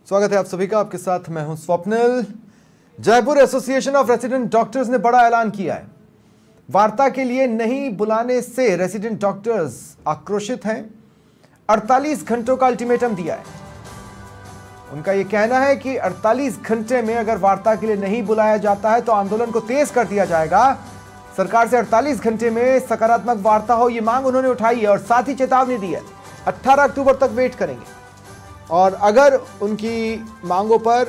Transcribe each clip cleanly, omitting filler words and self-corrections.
स्वागत है आप सभी का। आपके साथ मैं हूं Swapnil. Jaipur association of resident doctors ने बड़ा ऐलान किया है। वार्ता के लिए नहीं बुलाने से रेसिडेंट डॉक्टर्स आक्रोशित हैं। 48 घंटों का अल्टीमेटम दिया है। उनका यह कहना है कि 48 घंटे में अगर वार्ता के लिए नहीं बुलाया जाता है तो आंदोलन को तेज कर दिया जाएगा। सरकार से 48 घंटे में सकारात्मक वार्ता हो, यह मांग उन्होंने उठाई है और साथ ही चेतावनी दी है 18 अक्टूबर तक वेट करेंगे। और अगर उनकी मांगों पर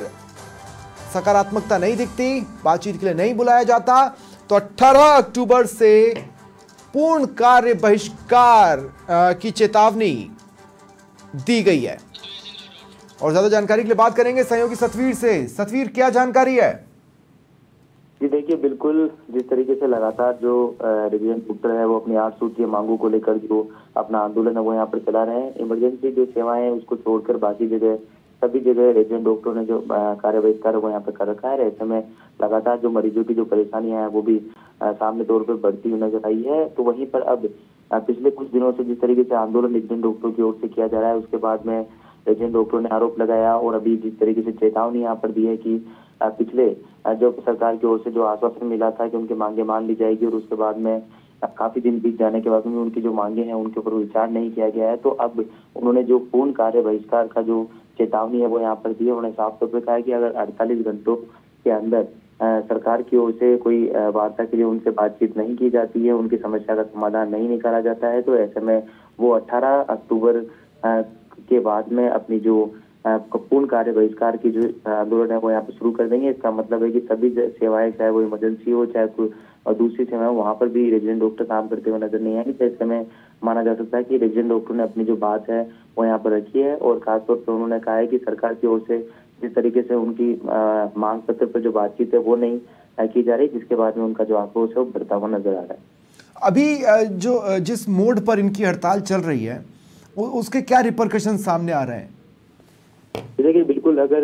सकारात्मकता नहीं दिखती, बातचीत के लिए नहीं बुलाया जाता, तो 18 अक्टूबर से पूर्ण कार्य बहिष्कार की चेतावनी दी गई है। और ज्यादा जानकारी के लिए बात करेंगे सहयोगी सतवीर से। सतवीर, क्या जानकारी है? जी देखिए, बिल्कुल जिस तरीके से लगातार जो रेजिडेंट डॉक्टर है वो अपनी 8 सूत्रीय मांगों को लेकर जो अपना आंदोलन है वो यहाँ पर चला रहे हैं। इमरजेंसी जो सेवाएं हैं उसको छोड़कर बाकी जगह सभी जगह रेजिडेंट डॉक्टरों ने जो कार्य बहिष्कार वो यहाँ पर कर रखा है। ऐसे में लगातार जो मरीजों की जो परेशानियां हैं वो भी सामने तौर पर बढ़ती हुई नजर आई है। तो वहीं पर अब पिछले कुछ दिनों से जिस तरीके से आंदोलन रेजिडेंट डॉक्टरों की ओर से किया जा रहा है, उसके बाद में रेजिडेंट डॉक्टरों ने आरोप लगाया और अभी जिस तरीके से चेतावनी यहाँ पर दी है कि पिछले जो सरकार की ओर से जो आश्वासन मिला था कि उनकी मांगे मान ली जाएगी और उसके बाद में काफी दिन बीत जाने के बाद में उनकी जो मांगे हैं उनके ऊपर विचार नहीं किया गया है। तो अब उन्होंने जो पूर्ण कार्य बहिष्कार का जो चेतावनी है वो यहाँ पर दी है। उन्होंने साफ तौर पर कहा है कि अगर 48 घंटों के अंदर सरकार की ओर से कोई वार्ता के लिए उनसे बातचीत नहीं की जाती है, उनकी समस्या का समाधान नहीं निकाला जाता है, तो ऐसे में वो 18 अक्टूबर के बाद में अपनी जो पूर्ण कार्य बहिष्कार की जो आंदोलन है वो यहाँ पे शुरू कर देंगे। इसका मतलब है कि सभी सेवाएं, चाहे वो इमरजेंसी हो चाहे कोई और दूसरी सेवाएं, वहाँ पर भी रेजिडेंट डॉक्टर काम करते हुए नजर नहीं आएंगे। तो इस समय माना जा सकता है कि रेजिडेंट डॉक्टर ने अपनी जो बात है वो यहाँ पर रखी है और खासतौर पर उन्होंने कहा है कि सरकार की ओर से जिस तरीके से उनकी मांग पत्र पर जो बातचीत है वो नहीं की जा रही, जिसके बाद में उनका जो आक्रोश है वो बढ़ता हुआ नजर आ रहा है। अभी जो जिस मोड पर इनकी हड़ताल चल रही है उसके क्या रिपरकशन सामने आ रहे हैं? देखिए, बिल्कुल अगर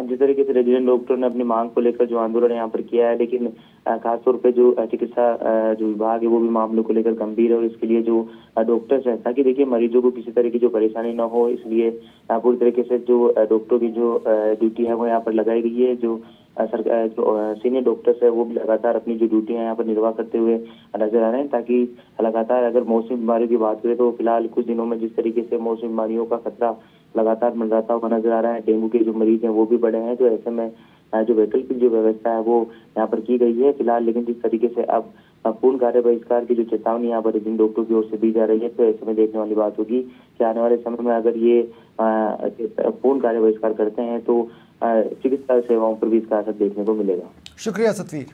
जिस तरीके से रेजिडेंट डॉक्टर ने अपनी मांग को लेकर जो आंदोलन यहाँ पर किया है, लेकिन खासतौर पे जो चिकित्सा जो विभाग है वो भी मामलों को लेकर गंभीर है और इसके लिए जो डॉक्टर्स हैं, ताकि देखिए मरीजों को किसी तरह की जो परेशानी ना हो, इसलिए पूरी तरीके से जो डॉक्टरों की जो ड्यूटी है वो यहाँ पर लगाई गई है। जो सीनियर डॉक्टर्स है वो भी लगातार अपनी जो ड्यूटी है यहाँ पर निर्वाह करते हुए नजर आ रहे हैं, ताकि लगातार अगर मौसमी बीमारियों की बात करें तो फिलहाल कुछ दिनों में जिस तरीके से मौसमी बीमारियों का खतरा लगातार मंडराता हुआ नजर आ रहा है, डेंगू के जो मरीज हैं वो भी बढ़े हैं, तो ऐसे में जो वैकल्पिक जो व्यवस्था है वो यहाँ पर की गई है फिलहाल। लेकिन जिस तरीके से अब पूर्ण कार्य बहिष्कार की जो चेतावनी यहाँ पर रेजिडेंट डॉक्टरों की ओर से दी जा रही है, तो ऐसे में देखने वाली बात होगी कि आने वाले समय में अगर ये पूर्ण कार्य बहिष्कार करते हैं तो चिकित्सा सेवाओं पर भी इसका असर देखने को मिलेगा। शुक्रिया सतवीर।